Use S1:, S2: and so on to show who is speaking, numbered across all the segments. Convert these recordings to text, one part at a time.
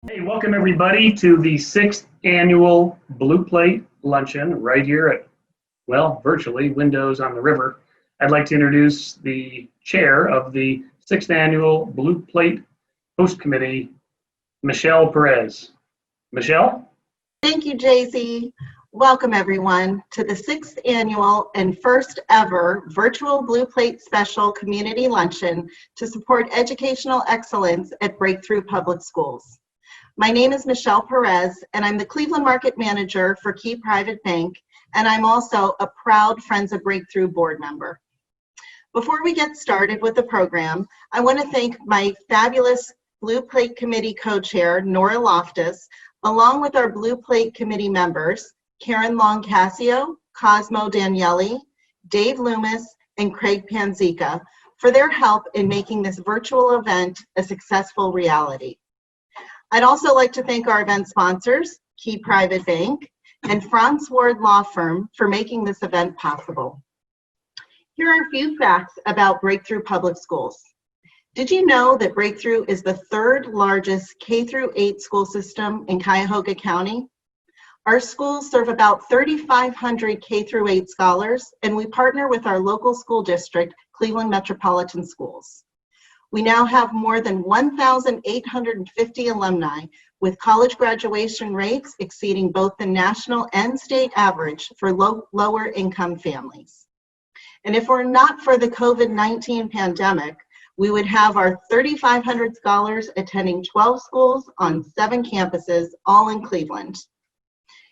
S1: Hey, welcome everybody to the 6th annual Blue Plate Luncheon right here at, well, virtually Windows on the River. I'd like to introduce the chair of the 6th annual Blue Plate Host Committee, Michelle Perez. Michelle?
S2: Thank you, JZ. Welcome everyone to the 6th annual and first ever virtual Blue Plate Special Community Luncheon to support educational excellence at Breakthrough Public Schools. My name is Michelle Perez, and I'm the Cleveland Market Manager for Key Private Bank, and I'm also a proud Friends of Breakthrough board member. Before we get started with the program, I want to thank my fabulous Blue Plate Committee co-chair, Nora Loftus, along with our Blue Plate Committee members, Karen Longcasio, Cosmo Daniele, Dave Loomis, and Craig Panzica, for their help in making this virtual event a successful reality. I'd also like to thank our event sponsors, Key Private Bank and Franz Ward Law Firm, for making this event possible. Here are a few facts about Breakthrough Public Schools. Did you know that Breakthrough is the third largest K-8 school system in Cuyahoga County? Our schools serve about 3,500 K-8 scholars, and we partner with our local school district, Cleveland Metropolitan Schools. We now have more than 1,850 alumni, with college graduation rates exceeding both the national and state average for lower income families. And if we're not for the COVID-19 pandemic, we would have our 3,500 scholars attending 12 schools on 7 campuses, all in Cleveland.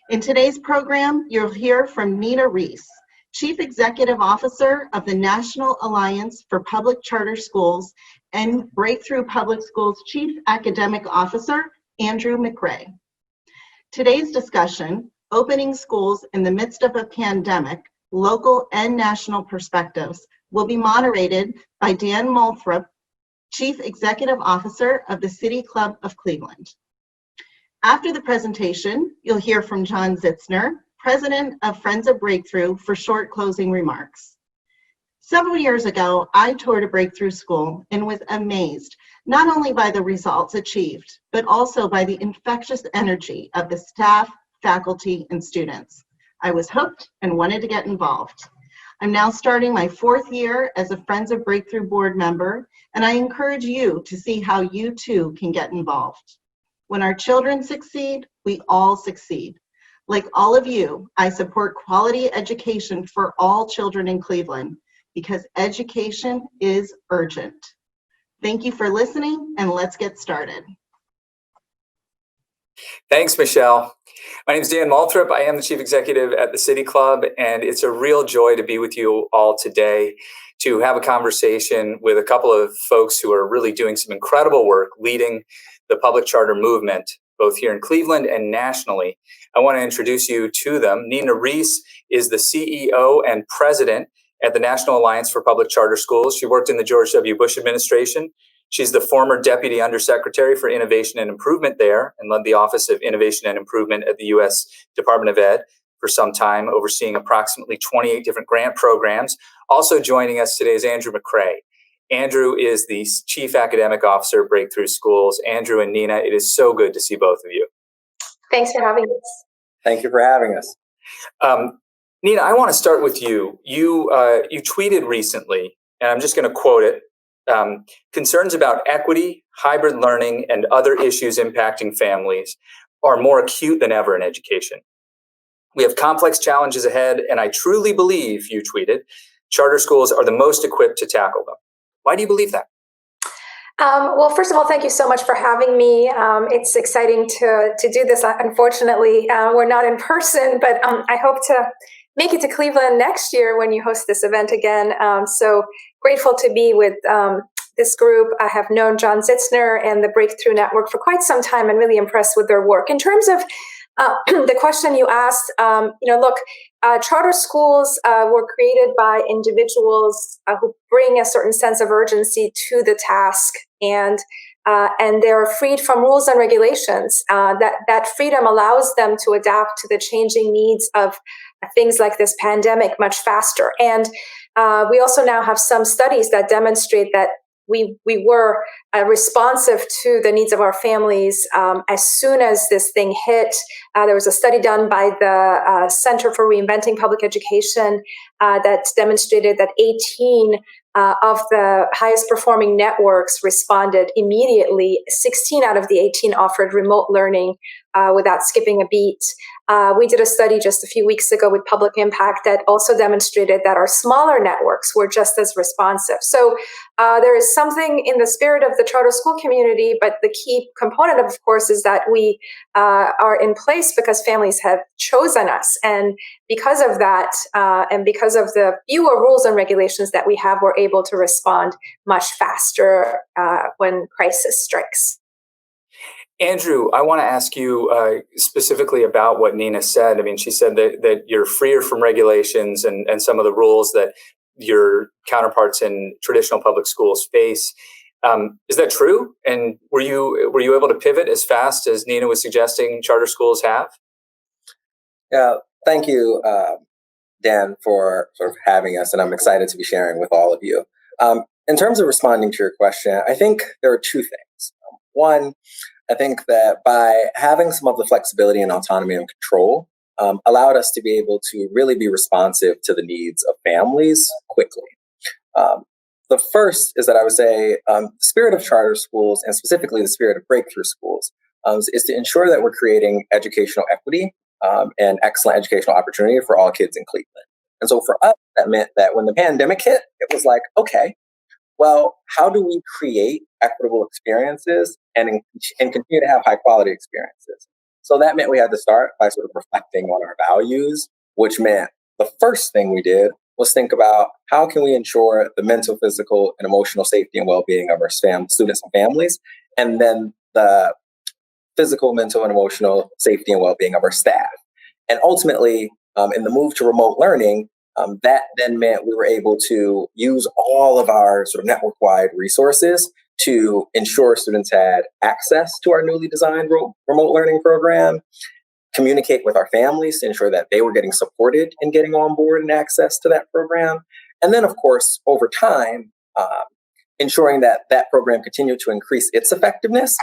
S2: In today's program, you'll hear from Nina Reese, Chief Executive Officer of the National Alliance for Public Charter Schools, and Breakthrough Public Schools Chief Academic Officer, Andrew McRae. Today's discussion, Opening Schools in the Midst of a Pandemic, Local and National Perspectives, will be moderated by Dan Moulthrop, Chief Executive Officer of the City Club of Cleveland. After the presentation, you'll hear from John Zitzner, President of Friends of Breakthrough, for short closing remarks. Several years ago, I toured a Breakthrough school and was amazed not only by the results achieved, but also by the infectious energy of the staff, faculty, and students. I was hooked and wanted to get involved. I'm now starting my 4th year as a Friends of Breakthrough board member, and I encourage you to see how you too can get involved. When our children succeed, we all succeed. Like all of you, I support quality education for all children in Cleveland, because education is urgent. Thank you for listening, and let's get started.
S3: Thanks, Michelle. My name is Dan Moulthrop. I am the Chief Executive at the City Club, and it's a real joy to be with you all today to have a conversation with a couple of folks who are really doing some incredible work leading the public charter movement, both here in Cleveland and nationally. I want to introduce you to them. Nina Reese is the CEO and President at the National Alliance for Public Charter Schools. She worked in the George W. Bush administration. She's the former Deputy Undersecretary for Innovation and Improvement there and led the Office of Innovation and Improvement at the U.S. Department of Ed for some time, overseeing approximately 28 different grant programs. Also joining us today is Andrew McRae. Andrew is the Chief Academic Officer at Breakthrough Schools. Andrew and Nina, it is so good to see both of you.
S4: Thanks for having us.
S5: Thank you for having us.
S3: Nina, I want to start with you. You tweeted recently, and I'm just going to quote it, concerns about equity, hybrid learning, and other issues impacting families are more acute than ever in education. We have complex challenges ahead, and I truly believe, you tweeted, charter schools are the most equipped to tackle them. Why do you believe that?
S4: Well, first of all, thank you so much for having me. It's exciting to do this. Unfortunately, we're not in person, but I hope to make it to Cleveland next year when you host this event again. So grateful to be with this group. I have known John Zitzner and the Breakthrough Network for quite some time and really impressed with their work. In terms of the question you asked, charter schools were created by individuals who bring a certain sense of urgency to the task, and they're freed from rules and regulations. That freedom allows them to adapt to the changing needs of things like this pandemic much faster. And we also now have some studies that demonstrate that we were responsive to the needs of our families. As soon as this thing hit, there was a study done by the Center for Reinventing Public Education that demonstrated that 18 of the highest performing networks responded immediately. 16 out of the 18 offered remote learning without skipping a beat. We did a study just a few weeks ago with Public Impact that also demonstrated that our smaller networks were just as responsive. So there is something in the spirit of the charter school community, but the key component, of course, is that we are in place because families have chosen us. And because of that, and because of the fewer rules and regulations that we have, we're able to respond much faster when crisis strikes.
S3: Andrew, I want to ask you specifically about what Nina said. I mean, she said that you're freer from regulations and some of the rules that your counterparts in traditional public schools face. Is that true? And were you able to pivot as fast as Nina was suggesting charter schools have?
S5: Yeah, thank you, Dan, for sort of having us, and I'm excited to be sharing with all of you. In terms of responding to your question, I think there are two things. One, I think that by having some of the flexibility and autonomy and control allowed us to be able to really be responsive to the needs of families quickly. The first is that I would say the spirit of charter schools, and specifically the spirit of breakthrough schools, is to ensure that we're creating educational equity and excellent educational opportunity for all kids in Cleveland. And so for us, that meant that when the pandemic hit, it was like, okay, well, how do we create equitable experiences and continue to have high quality experiences? So that meant we had to start by sort of reflecting on our values, which meant the first thing we did was think about how can we ensure the mental, physical, and emotional safety and well-being of our students and families, and then the physical, mental, and emotional safety and well-being of our staff. And ultimately, in the move to remote learning, that then meant we were able to use all of our sort of network-wide resources to ensure students had access to our newly designed remote learning program, communicate with our families to ensure that they were getting supported in getting on board and access to that program. And then, of course, over time, ensuring that that program continued to increase its effectiveness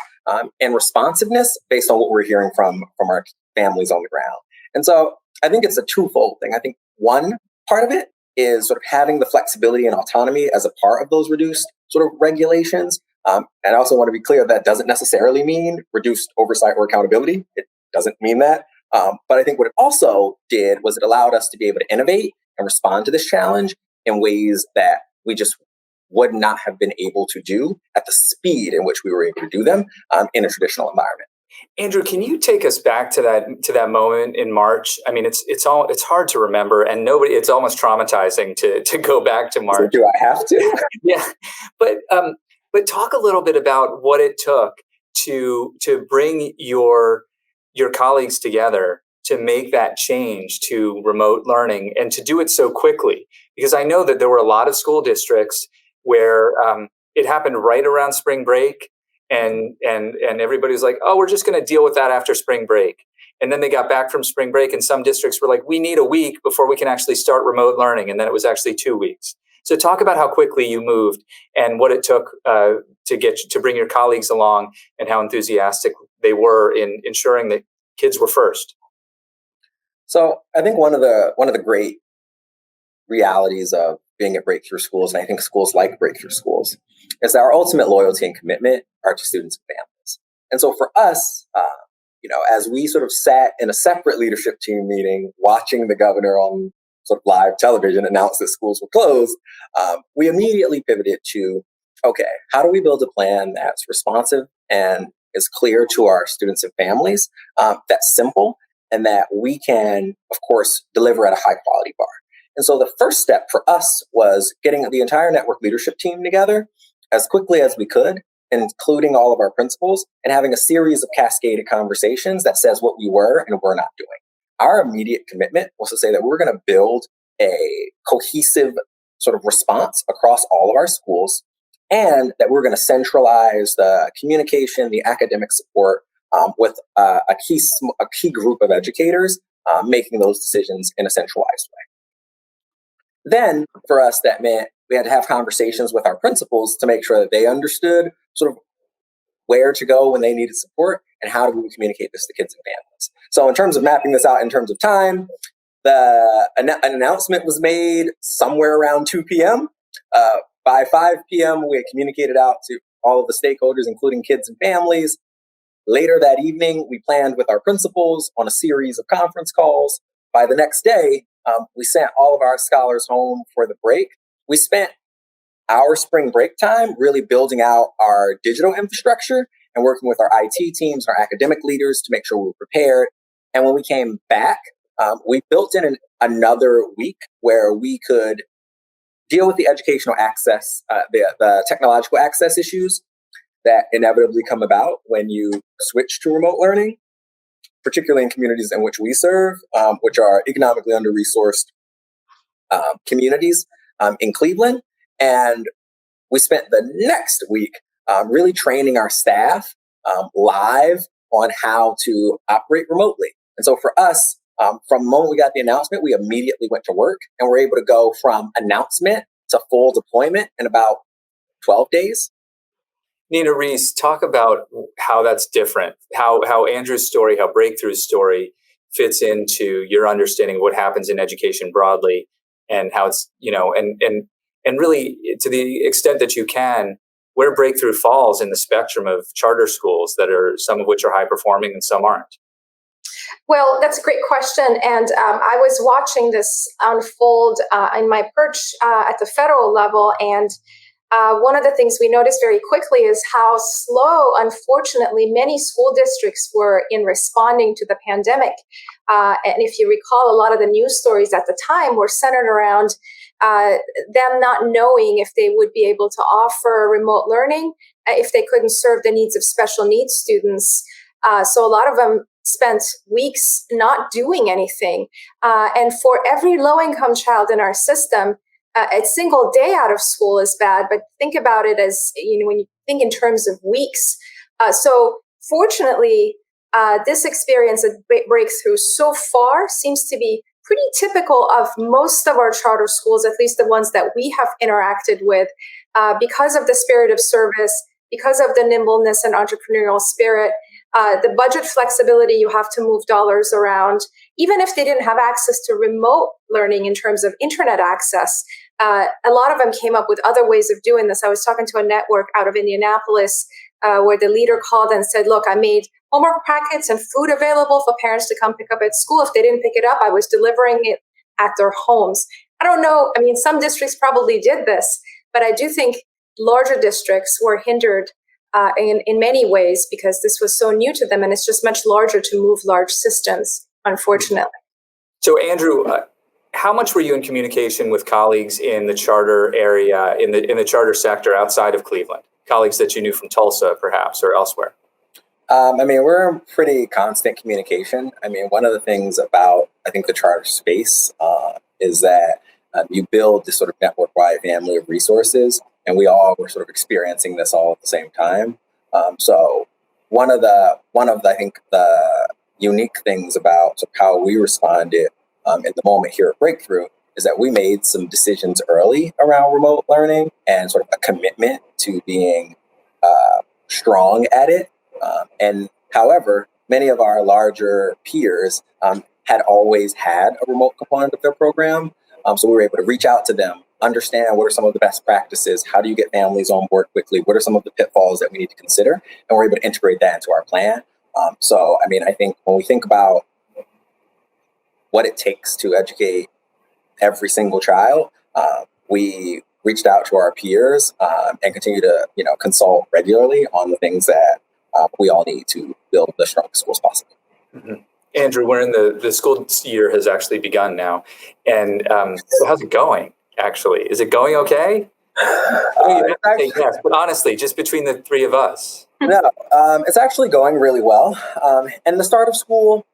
S5: and responsiveness based on what we're hearing from our families on the ground. And so I think it's a twofold thing. I think one part of it is sort of having the flexibility and autonomy as a part of those reduced sort of regulations. And I also want to be clear that doesn't necessarily mean reduced oversight or accountability. It doesn't mean that. But I think what it also did was it allowed us to be able to innovate and respond to this challenge in ways that we just would not have been able to do at the speed in which we were able to do them in a traditional environment.
S3: Andrew, can you take us back to that moment in March? I mean, it's hard to remember, and it's almost traumatizing to go back to March.
S5: So do I have to?
S3: Yeah, but talk a little bit about what it took to bring your colleagues together to make that change to remote learning and to do it so quickly. Because I know that there were a lot of school districts where it happened right around spring break. And everybody was like, oh, we're just going to deal with that after spring break. And then they got back from spring break and some districts were like, we need a week before we can actually start remote learning. And then it was actually 2 weeks. So talk about how quickly you moved and what it took to bring your colleagues along and how enthusiastic they were in ensuring that kids were first.
S5: So I think one of the great realities of being at breakthrough schools, and I think schools like breakthrough schools, is that our ultimate loyalty and commitment are to students and families. And so for us, as we sort of sat in a separate leadership team meeting, watching the governor on sort of live television announce that schools were closed, we immediately pivoted to, okay, how do we build a plan that's responsive and is clear to our students and families, that's simple, and that we can, of course, deliver at a high quality bar. And so the first step for us was getting the entire network leadership team together as quickly as we could, including all of our principals, and having a series of cascaded conversations that says what we were and were not doing. Our immediate commitment was to say that we're going to build a cohesive sort of response across all of our schools, and that we're going to centralize the communication, the academic support with a key group of educators making those decisions in a centralized way. Then for us, that meant we had to have conversations with our principals to make sure that they understood sort of where to go when they needed support and how do we communicate this to kids and families. So in terms of mapping this out in terms of time, an announcement was made somewhere around 2 p.m. By 5 p.m., we had communicated out to all of the stakeholders, including kids and families. Later that evening, we planned with our principals on a series of conference calls. By the next day, we sent all of our scholars home for the break. We spent our spring break time really building out our digital infrastructure and working with our IT teams, our academic leaders to make sure we were prepared. And when we came back, we built in another week where we could deal with the educational access, the technological access issues that inevitably come about when you switch to remote learning, particularly in communities in which we serve, which are economically under-resourced communities in Cleveland. And we spent the next week really training our staff live on how to operate remotely. And so for us, from the moment we got the announcement, we immediately went to work and were able to go from announcement to full deployment in about 12 days.
S3: Nina Reese, talk about how that's different, how Andrew's story, how Breakthrough's story fits into your understanding of what happens in education broadly, and how it's, and really, to the extent that you can, where Breakthrough falls in the spectrum of charter schools that are, some of which are high performing and some aren't.
S4: Well, that's a great question. And I was watching this unfold in my perch at the federal level. And one of the things we noticed very quickly is how slow, unfortunately, many school districts were in responding to the pandemic. And if you recall, a lot of the news stories at the time were centered around them not knowing if they would be able to offer remote learning, if they couldn't serve the needs of special needs students. So a lot of them spent weeks not doing anything. And for every low-income child in our system, a single day out of school is bad, but think about it as, when you think in terms of weeks. So fortunately, this experience at Breakthrough so far seems to be pretty typical of most of our charter schools, at least the ones that we have interacted with, because of the spirit of service, because of the nimbleness and entrepreneurial spirit, the budget flexibility, you have to move dollars around. Even if they didn't have access to remote learning in terms of internet access, a lot of them came up with other ways of doing this. I was talking to a network out of Indianapolis where the leader called and said, look, I made homework packets and food available for parents to come pick up at school. If they didn't pick it up, I was delivering it at their homes. I don't know. I mean, some districts probably did this, but I do think larger districts were hindered in many ways because this was so new to them, and it's just much larger to move large systems, unfortunately.
S3: So, Andrew, how much were you in communication with colleagues in the charter area, in the charter sector outside of Cleveland? Colleagues that you knew from Tulsa, perhaps, or elsewhere?
S5: We're in pretty constant communication. One of the things about, I think, the charter space is that you build this sort of network-wide family of resources, and we all were sort of experiencing this all at the same time. So one of the I think the unique things about sort of how we responded in the moment here at Breakthrough is that we made some decisions early around remote learning and sort of a commitment to being strong at it. And however, many of our larger peers had always had a remote component of their program. So we were able to reach out to them, understand what are some of the best practices, how do you get families on board quickly, what are some of the pitfalls that we need to consider, and we're able to integrate that into our plan. I think when we think about what it takes to educate every single child, we reached out to our peers and continue to consult regularly on the things that we all need to build the strongest schools possible.
S3: Mm-hmm. Andrew, we're in the school year has actually begun now. And so how's it going, actually? Is it going okay? Yes, but honestly, just between the three of us.
S5: No, it's actually going really well. And the start of school,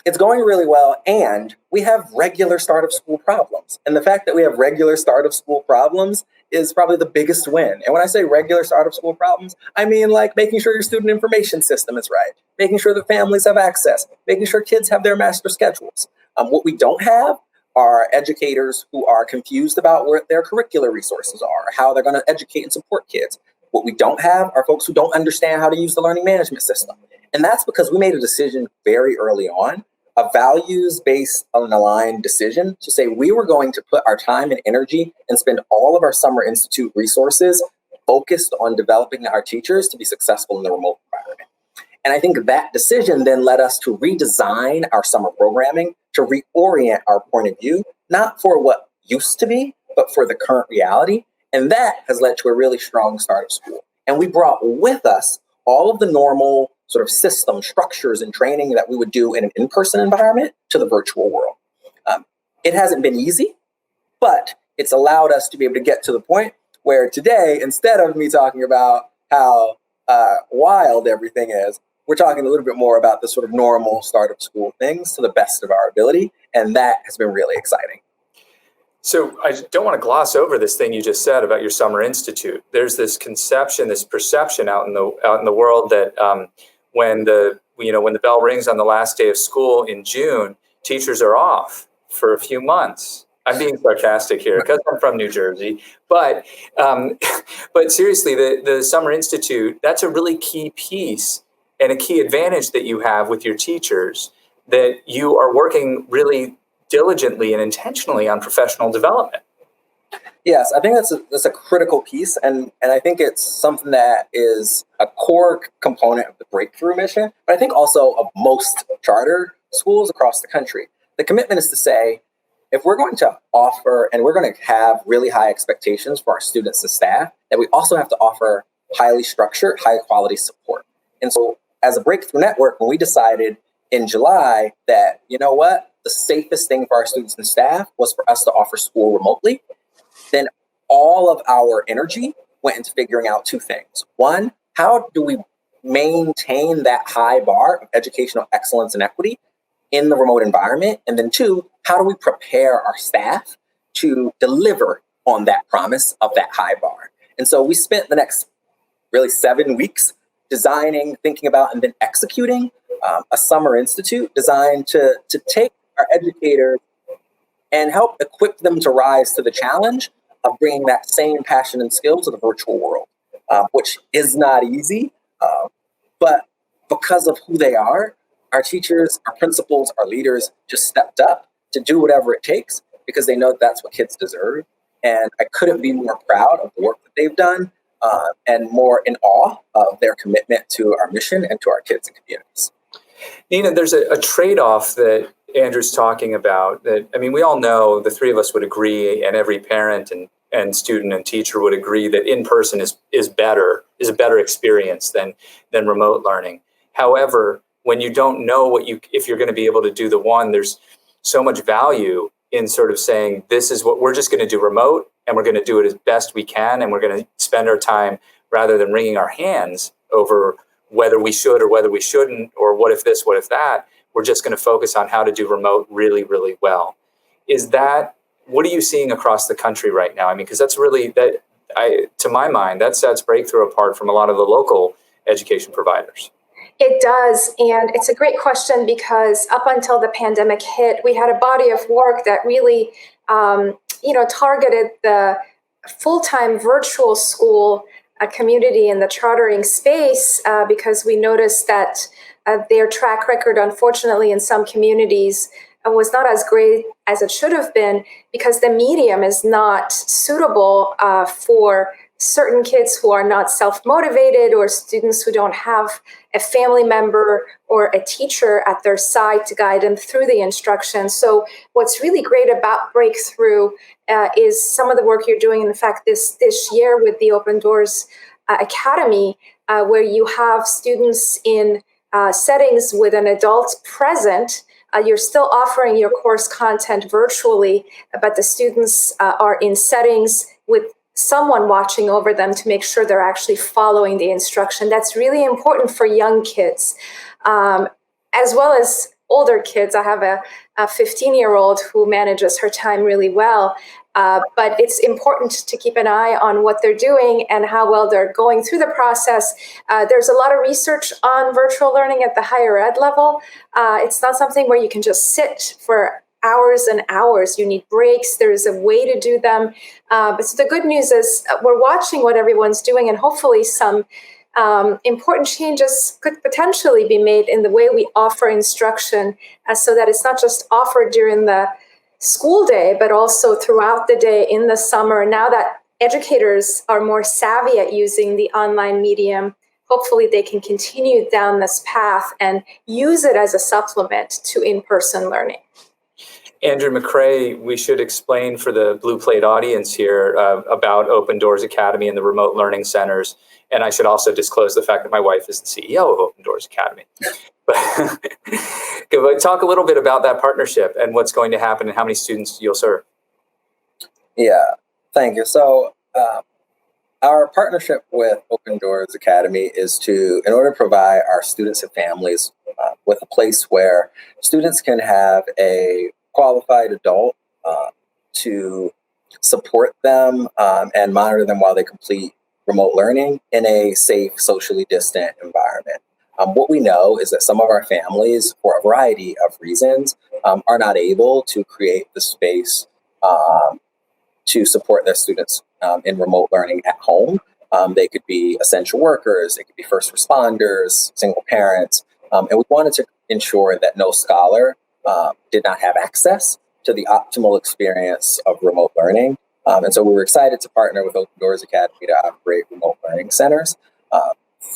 S5: it's going really well, and we have regular start of school problems. And the fact that we have regular start of school problems is probably the biggest win. And when I say regular start of school problems, I mean like making sure your student information system is right, making sure that families have access, making sure kids have their master schedules. What we don't have are educators who are confused about where their curricular resources are, how they're going to educate and support kids. What we don't have are folks who don't understand how to use the learning management system. And that's because we made a decision very early on, a values-based and aligned decision to say we were going to put our time and energy and spend all of our Summer Institute resources focused on developing our teachers to be successful in the remote environment. And I think that decision then led us to redesign our summer programming, to reorient our point of view, not for what used to be, but for the current reality. And that has led to a really strong start of school. And we brought with us all of the normal sort of system structures and training that we would do in an in-person environment to the virtual world. It hasn't been easy, but it's allowed us to be able to get to the point where today, instead of me talking about how wild everything is, we're talking a little bit more about the sort of normal start of school things to the best of our ability. And that has been really exciting.
S3: So I don't want to gloss over this thing you just said about your Summer Institute. There's this conception, this perception out in the world that when the bell rings on the last day of school in June, teachers are off for a few months. I'm being sarcastic here because I'm from New Jersey, but seriously, the Summer Institute, that's a really key piece and a key advantage that you have with your teachers, that you are working really diligently and intentionally on professional development.
S5: Yes, I think that's a critical piece, and I think it's something that is a core component of the Breakthrough mission, but I think also of most charter schools across the country. The commitment is to say, if we're going to offer and we're going to have really high expectations for our students and staff, that we also have to offer highly structured, high quality support. And so as a Breakthrough Network, when we decided in July that, you know what, the safest thing for our students and staff was for us to offer school remotely, then all of our energy went into figuring out two things. One, how do we maintain that high bar of educational excellence and equity in the remote environment? And then two, how do we prepare our staff to deliver on that promise of that high bar? And so we spent the next really 7 weeks designing, thinking about, and then executing a Summer Institute designed to take our educators and help equip them to rise to the challenge of bringing that same passion and skill to the virtual world, which is not easy. But because of who they are, our teachers, our principals, our leaders just stepped up to do whatever it takes because they know that's what kids deserve. And I couldn't be more proud of the work that they've done and more in awe of their commitment to our mission and to our kids and communities.
S3: Nina, there's a trade-off that Andrew's talking about that, I mean, we all know, the three of us would agree, and every parent and student and teacher would agree that in-person is a better experience than remote learning. However, when you don't know if you're going to be able to do the one, there's so much value in sort of saying, this is what we're just going to do remote, and we're going to do it as best we can, and we're going to spend our time rather than wringing our hands over whether we should or whether we shouldn't, or what if this, what if that, we're just going to focus on how to do remote really, really well. What are you seeing across the country right now? I mean, because that's really, to my mind, that sets Breakthrough apart from a lot of the local education providers.
S4: It does, and it's a great question because up until the pandemic hit, we had a body of work that really, targeted the full-time virtual school community in the chartering space because we noticed that their track record, unfortunately, in some communities was not as great as it should have been because the medium is not suitable for certain kids who are not self-motivated or students who don't have a family member or a teacher at their side to guide them through the instruction. So what's really great about Breakthrough is some of the work you're doing, in fact, this year with the Open Doors Academy, where you have students in settings with an adult present. You're still offering your course content virtually, but the students are in settings with someone watching over them to make sure they're actually following the instruction. That's really important for young kids, as well as older kids. I have a 15-year-old who manages her time really well, but it's important to keep an eye on what they're doing and how well they're going through the process. There's a lot of research on virtual learning at the higher ed level. It's not something where you can just sit for hours and hours. You need breaks. There's a way to do them. But so the good news is we're watching what everyone's doing, and hopefully some important changes could potentially be made in the way we offer instruction, so that it's not just offered during the school day, but also throughout the day in the summer. Now that educators are more savvy at using the online medium, hopefully they can continue down this path and use it as a supplement to in-person learning.
S3: Andrew McCrae, we should explain for the Blue Plate audience here about Open Doors Academy and the remote learning centers. And I should also disclose the fact that my wife is the CEO of Open Doors Academy. But talk a little bit about that partnership and what's going to happen and how many students you'll serve.
S5: Yeah, thank you. So our partnership with Open Doors Academy is in order to provide our students and families with a place where students can have a qualified adult to support them and monitor them while they complete remote learning in a safe, socially distant environment. What we know is that some of our families, for a variety of reasons, are not able to create the space to support their students in remote learning at home. They could be essential workers, they could be first responders, single parents, and we wanted to ensure that no scholar did not have access to the optimal experience of remote learning. And so we were excited to partner with Open Doors Academy to operate remote learning centers.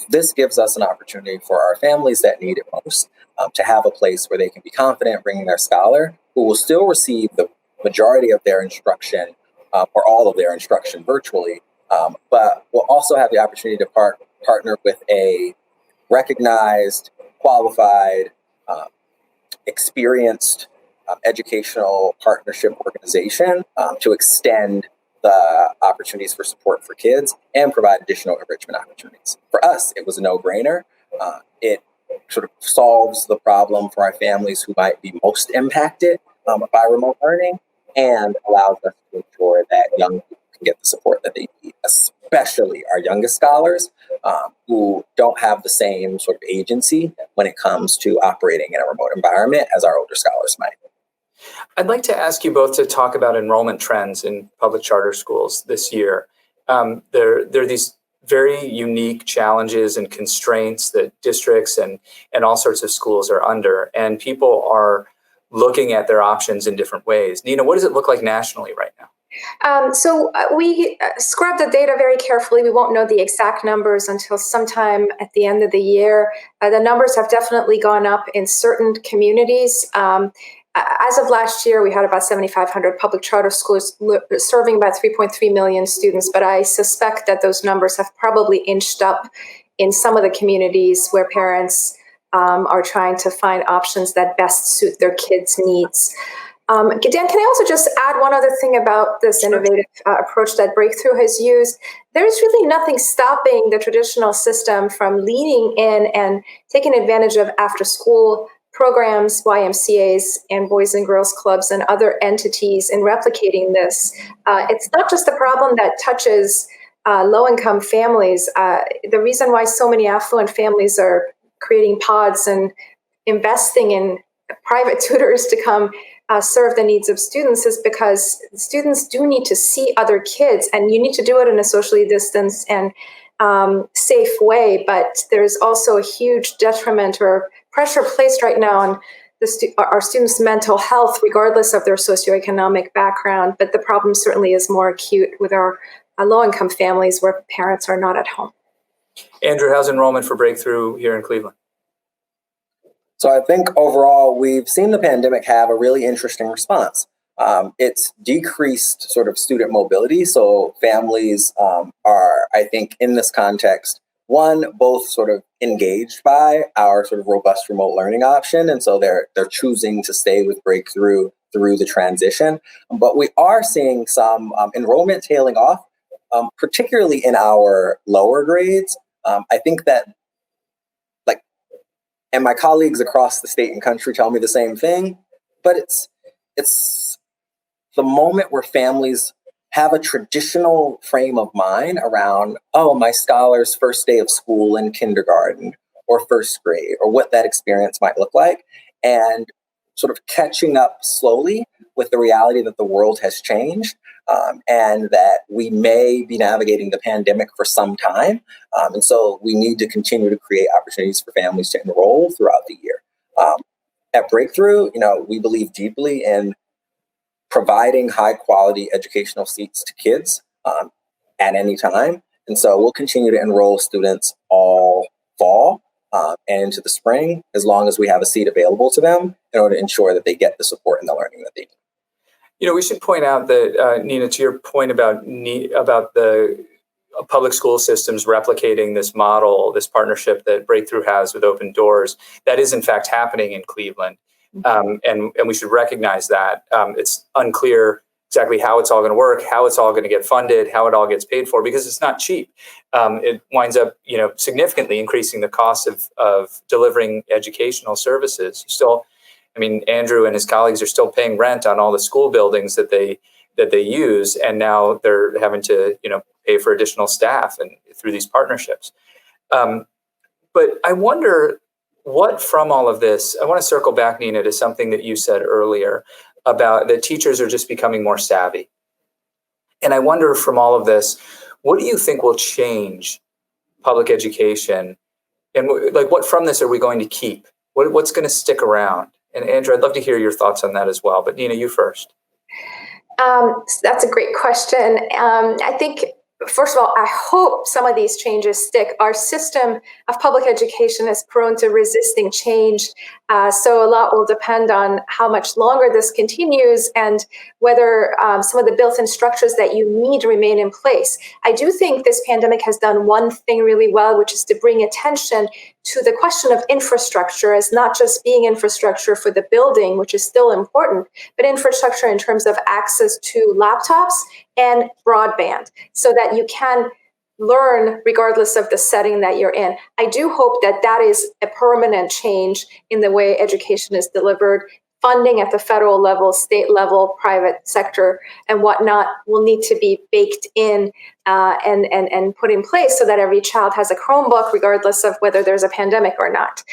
S5: This gives us an opportunity for our families that need it most to have a place where they can be confident bringing their scholar, who will still receive the majority of their instruction or all of their instruction virtually, but will also have the opportunity to partner with a recognized, qualified, experienced educational partnership organization to extend the opportunities for support for kids and provide additional enrichment opportunities. For us, it was a no-brainer. It sort of solves the problem for our families who might be most impacted by remote learning and allows us to ensure that young people can get the support that they need, especially our youngest scholars who don't have the same sort of agency when it comes to operating in a remote environment as our older scholars might.
S3: I'd like to ask you both to talk about enrollment trends in public charter schools this year. There are these very unique challenges and constraints that districts and all sorts of schools are under, and people are looking at their options in different ways. Nina, what does it look like nationally right now?
S4: So we scrubbed the data very carefully. We won't know the exact numbers until sometime at the end of the year. The numbers have definitely gone up in certain communities. As of last year, we had about 7,500 public charter schools serving about 3.3 million students, but I suspect that those numbers have probably inched up in some of the communities where parents are trying to find options that best suit their kids' needs. Dan, can I also just add one other thing about this innovative approach that Breakthrough has used? There's really nothing stopping the traditional system from leaning in and taking advantage of after-school programs, YMCAs, and Boys and Girls Clubs and other entities in replicating this. It's not just a problem that touches low-income families. The reason why so many affluent families are creating pods and investing in private tutors to come serve the needs of students is because students do need to see other kids, and you need to do it in a socially distanced and safe way. But there's also a huge detriment or pressure placed right now on our students' mental health, regardless of their socioeconomic background. But the problem certainly is more acute with our low-income families where parents are not at home.
S3: Andrew, how's enrollment for Breakthrough here in Cleveland?
S5: So I think overall, we've seen the pandemic have a really interesting response. It's decreased sort of student mobility. So families are, I think, in this context, one, both sort of engaged by our sort of robust remote learning option. And so they're choosing to stay with Breakthrough through the transition. But we are seeing some enrollment tailing off, particularly in our lower grades. I think that and my colleagues across the state and country tell me the same thing, but it's the moment where families have a traditional frame of mind around, oh, my scholar's first day of school in kindergarten or first grade, or what that experience might look like. And sort of catching up slowly with the reality that the world has changed, and that we may be navigating the pandemic for some time. And so we need to continue to create opportunities for families to enroll throughout the year. At Breakthrough, we believe deeply in providing high quality educational seats to kids at any time. And so we'll continue to enroll students all fall and into the spring, as long as we have a seat available to them in order to ensure that they get the support and the learning that they need.
S3: We should point out that, Nina, to your point about the public school systems replicating this model, this partnership that Breakthrough has with Open Doors, that is in fact happening in Cleveland. And we should recognize that. It's unclear exactly how it's all going to work, how it's all going to get funded, how it all gets paid for, because it's not cheap. It winds up, significantly increasing the cost of delivering educational services. Andrew and his colleagues are still paying rent on all the school buildings that they use, and now they're having to, pay for additional staff and through these partnerships. But I wonder what from all of this, I want to circle back, Nina, to something that you said earlier about that teachers are just becoming more savvy. And I wonder from all of this, what do you think will change public education? And what from this are we going to keep? What's going to stick around? And Andrew, I'd love to hear your thoughts on that as well. But Nina, you first.
S4: That's a great question. I think, first of all, I hope some of these changes stick. Our system of public education is prone to resisting change. So a lot will depend on how much longer this continues and whether some of the built-in structures that you need remain in place. I do think this pandemic has done one thing really well, which is to bring attention to the question of infrastructure as not just being infrastructure for the building, which is still important, but infrastructure in terms of access to laptops and broadband so that you can learn regardless of the setting that you're in. I do hope that that is a permanent change in the way education is delivered. Funding at the federal level, state level, private sector, and whatnot will need to be baked in and put in place so that every child has a Chromebook, regardless of whether there's a pandemic or not.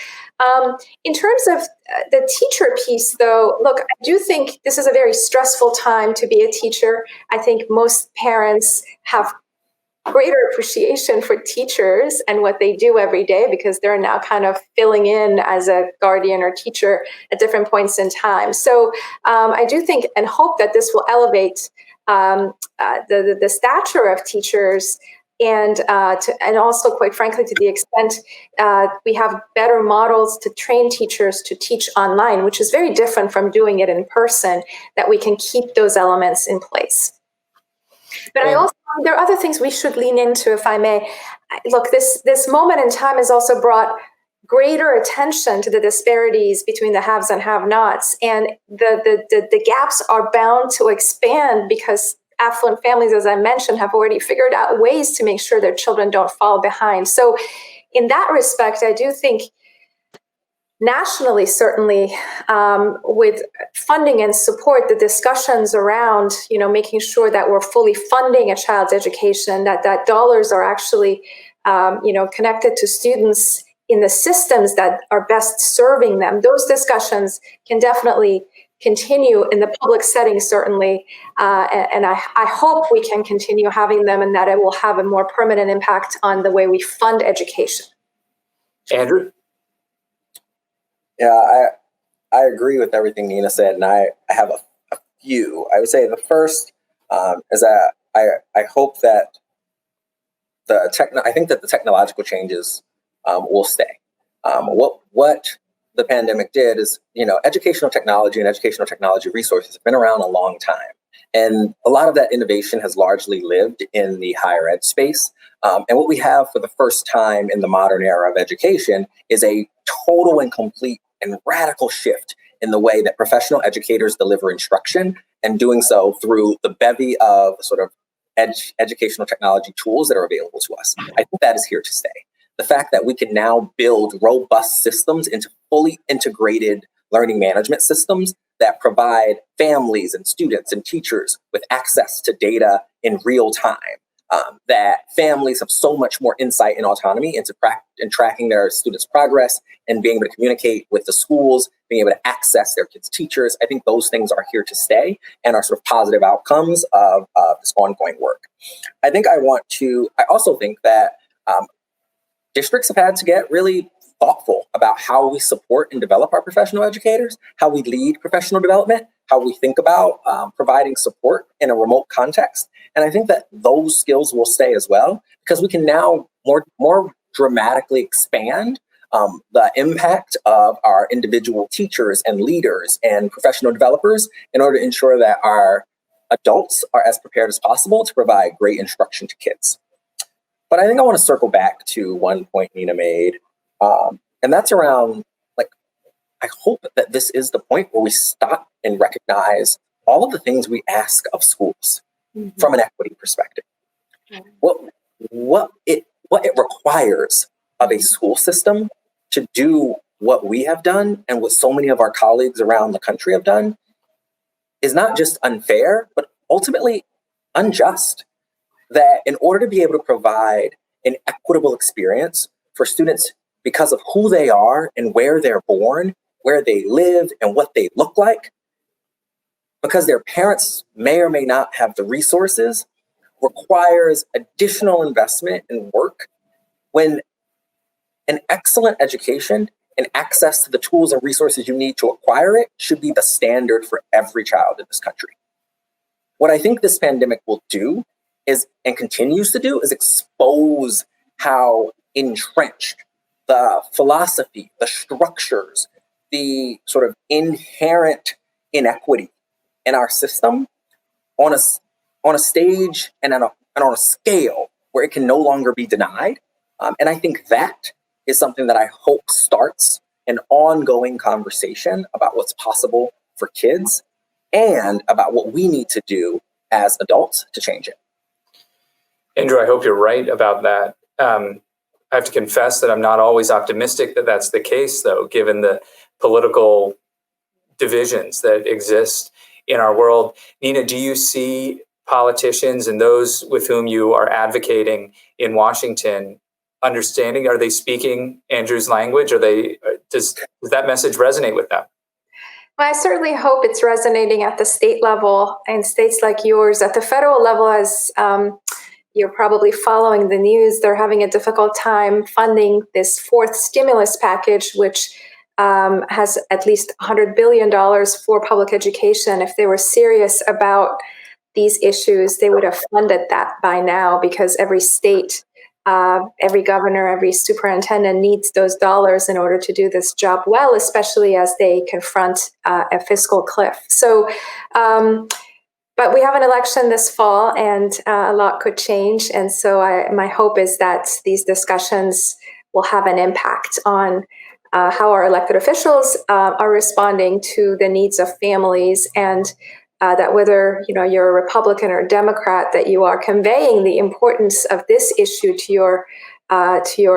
S4: In terms of the teacher piece, though, look, I do think this is a very stressful time to be a teacher. I think most parents have greater appreciation for teachers and what they do every day because they're now kind of filling in as a guardian or teacher at different points in time. So I do think and hope that this will elevate the stature of teachers and also, quite frankly, to the extent we have better models to train teachers to teach online, which is very different from doing it in person, that we can keep those elements in place. But there are other things we should lean into, if I may. Look, this moment in time has also brought greater attention to the disparities between the haves and have-nots, and the gaps are bound to expand because affluent families, as I mentioned, have already figured out ways to make sure their children don't fall behind. So in that respect, I do think nationally, certainly, with funding and support, the discussions around, making sure that we're fully funding a child's education, that dollars are actually, connected to students in the systems that are best serving them. Those discussions can definitely continue in the public setting, certainly, and I hope we can continue having them and that it will have a more permanent impact on the way we fund education.
S3: Andrew?
S5: Yeah, I agree with everything Nina said, and I have a few. I would say the first is that I hope that I think that the technological changes will stay. What the pandemic did is, educational technology and educational technology resources have been around a long time. And a lot of that innovation has largely lived in the higher ed space. And what we have for the first time in the modern era of education is a total and complete and radical shift in the way that professional educators deliver instruction, and doing so through the bevy of sort of educational technology tools that are available to us. I think that is here to stay. The fact that we can now build robust systems into fully integrated learning management systems that provide families and students and teachers with access to data in real time that families have so much more insight and autonomy into tracking their students' progress and being able to communicate with the schools, being able to access their kids' teachers. I think those things are here to stay and are sort of positive outcomes of this ongoing work. I also think that districts have had to get really thoughtful about how we support and develop our professional educators, how we lead professional development, how we think about providing support in a remote context. And I think that those skills will stay as well, because we can now more dramatically expand the impact of our individual teachers and leaders and professional developers in order to ensure that our adults are as prepared as possible to provide great instruction to kids. But I think I want to circle back to one point Nina made, and that's around, I hope that this is the point where we stop and recognize all of the things we ask of schools from an equity perspective. What it requires of a school system to do what we have done and what so many of our colleagues around the country have done is not just unfair, but ultimately unjust. That in order to be able to provide an equitable experience for students because of who they are and where they're born, where they live, and what they look like, because their parents may or may not have the resources, requires additional investment and work, when an excellent education and access to the tools and resources you need to acquire it should be the standard for every child in this country. What I think this pandemic will do is, and continues to do, is expose how entrenched the philosophy, the structures, the sort of inherent inequity in our system on a stage and on a scale where it can no longer be denied. And I think that is something that I hope starts an ongoing conversation about what's possible for kids and about what we need to do as adults to change it.
S3: Andrew, I hope you're right about that. I have to confess that I'm not always optimistic that that's the case, though, given the political divisions that exist in our world. Nina, do you see politicians and those with whom you are advocating in Washington understanding? Are they speaking Andrew's language? Does that message resonate with them?
S4: Well, I certainly hope it's resonating at the state level and states like yours. At the federal level, as you're probably following the news, they're having a difficult time funding this fourth stimulus package, which has at least $100 billion for public education. If they were serious about these issues, they would have funded that by now, because every state, every governor, every superintendent needs those dollars in order to do this job well, especially as they confront a fiscal cliff. So, but we have an election this fall, and a lot could change. And so my hope is that these discussions will have an impact on how our elected officials are responding to the needs of families, and that whether you're a Republican or a Democrat, that you are conveying the importance of this issue to your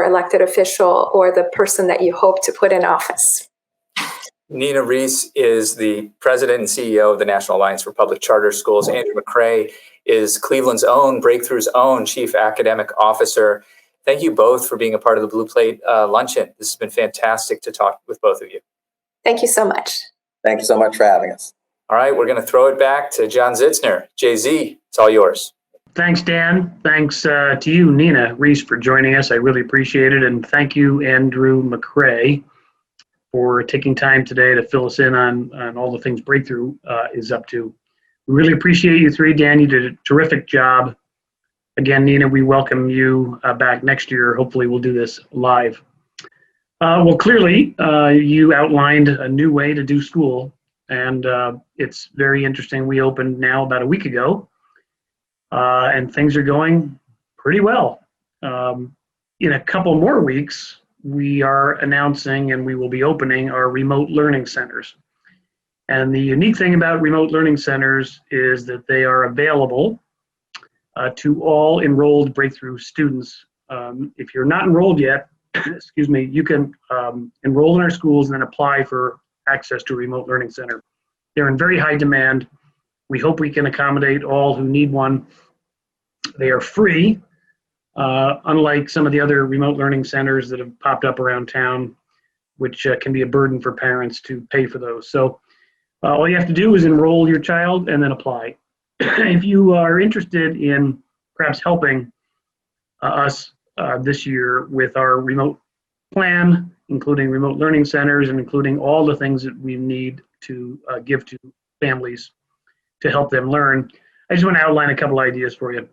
S4: elected official or the person that you hope to put in office.
S3: Nina Reese is the president and CEO of the National Alliance for Public Charter Schools. Andrew McCrae is Cleveland's own, Breakthrough's own chief academic officer. Thank you both for being a part of the Blue Plate Luncheon. This has been fantastic to talk with both of you.
S4: Thank you so much.
S5: Thank you so much for having us.
S3: All right, we're going to throw it back to John Zitzner. JZ, it's all yours.
S1: Thanks, Dan. Thanks to you, Nina Reese, for joining us. I really appreciate it. And thank you, Andrew McCrae, for taking time today to fill us in on all the things Breakthrough is up to. We really appreciate you three. Dan, you did a terrific job. Again, Nina, we welcome you back next year. Hopefully we'll do this live. Well, clearly, you outlined a new way to do school, and it's very interesting. We opened now about a week ago, and things are going pretty well. In a couple more weeks, we are announcing and we will be opening our remote learning centers. And the unique thing about remote learning centers is that they are available to all enrolled Breakthrough students. If you're not enrolled yet, excuse me, you can enroll in our schools and then apply for access to a remote learning center. They're in very high demand. We hope we can accommodate all who need one. They are free, unlike some of the other remote learning centers that have popped up around town, which can be a burden for parents to pay for those. So all you have to do is enroll your child and then apply. If you are interested in perhaps helping us this year with our remote plan, including remote learning centers and including all the things that we need to give to families to help them learn, I just want to outline a couple ideas for you.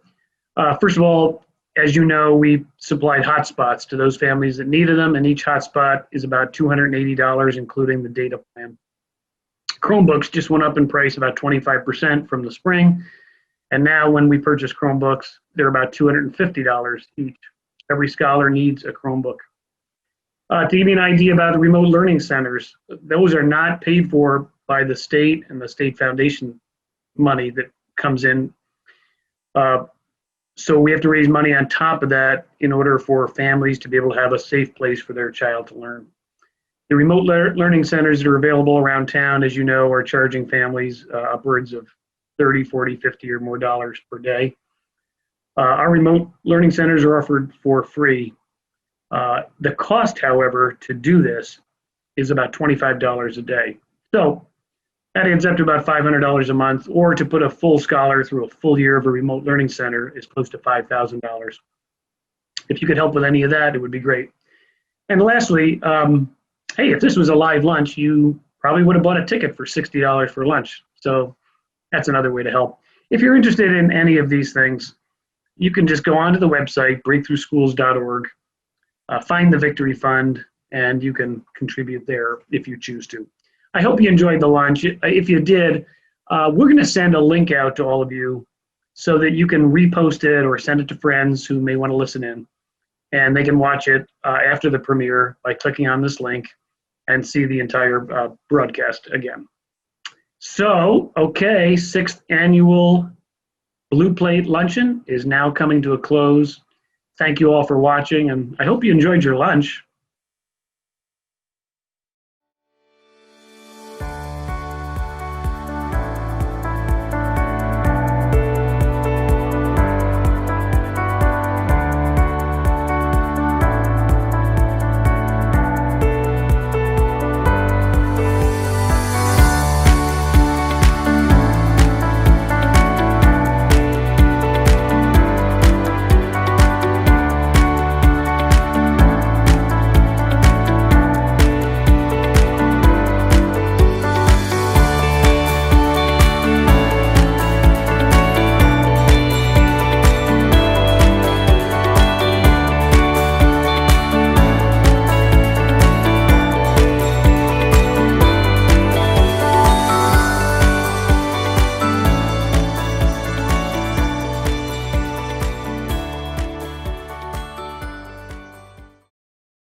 S1: First of all, as you know, we supplied hotspots to those families that needed them, and each hotspot is about $280, including the data plan. Chromebooks just went up in price about 25% from the spring, and now when we purchase Chromebooks, they're about $250 each. Every scholar needs a Chromebook. To give you an idea about the remote learning centers, those are not paid for by the state and the state foundation money that comes in. So we have to raise money on top of that in order for families to be able to have a safe place for their child to learn. The remote learning centers that are available around town, as you know, are charging families upwards of $30, $40, $50 or more dollars per day. Our remote learning centers are offered for free. The cost, however, to do this is about $25 a day. So that adds up to about $500 a month, or to put a full scholar through a full year of a remote learning center is close to $5,000. If you could help with any of that, it would be great. And lastly, hey, if this was a live lunch, you probably would have bought a ticket for $60 for lunch. So that's another way to help. If you're interested in any of these things, you can just go onto the website, breakthroughschools.org, find the Victory Fund, and you can contribute there if you choose to. I hope you enjoyed the lunch. If you did, we're going to send a link out to all of you so that you can repost it or send it to friends who may want to listen in. And they can watch it after the premiere by clicking on this link and see the entire broadcast again. So, okay, 6th annual Blue Plate Luncheon is now coming to a close. Thank you all for watching, and I hope you enjoyed your lunch.